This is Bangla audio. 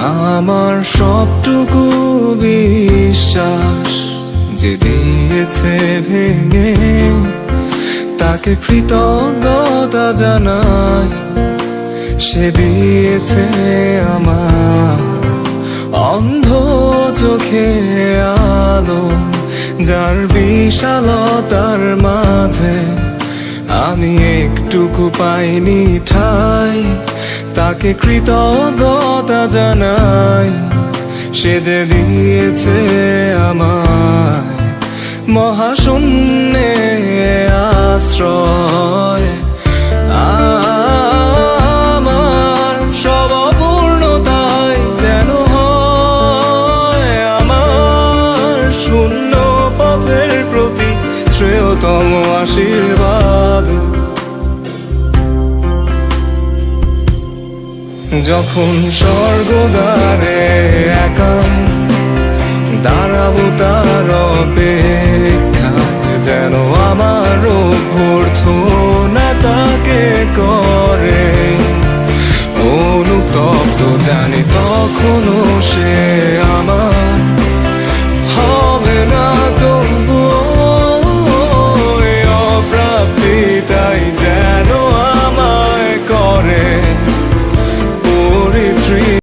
আমার সবটুকু বিশ্বাস যে দিয়েছে ভেঙে, তাকে কৃতজ্ঞতা জানাই। সে দিয়েছে আমার অন্ধ চোখে আলো, যার বিশালতার মাঝে আমি একটুকু পাইনি ঠাই। তাকে কৃতজ্ঞতা জানাই। সে যে দিয়েছে আমায় মহাশূন্যে আশ্রয়। আমার সব অপূর্ণতায় যেন হয় আমার শূন্য পথের প্রতি শ্রেয়তম আশীর্বাদ। যখন স্বর্গদ্বারে একা দাঁড়াবো তার অপেক্ষায়, যেন আমার অভ্যর্থনা তাকে করে অনুতপ্ত। জানি তখনও সে আমার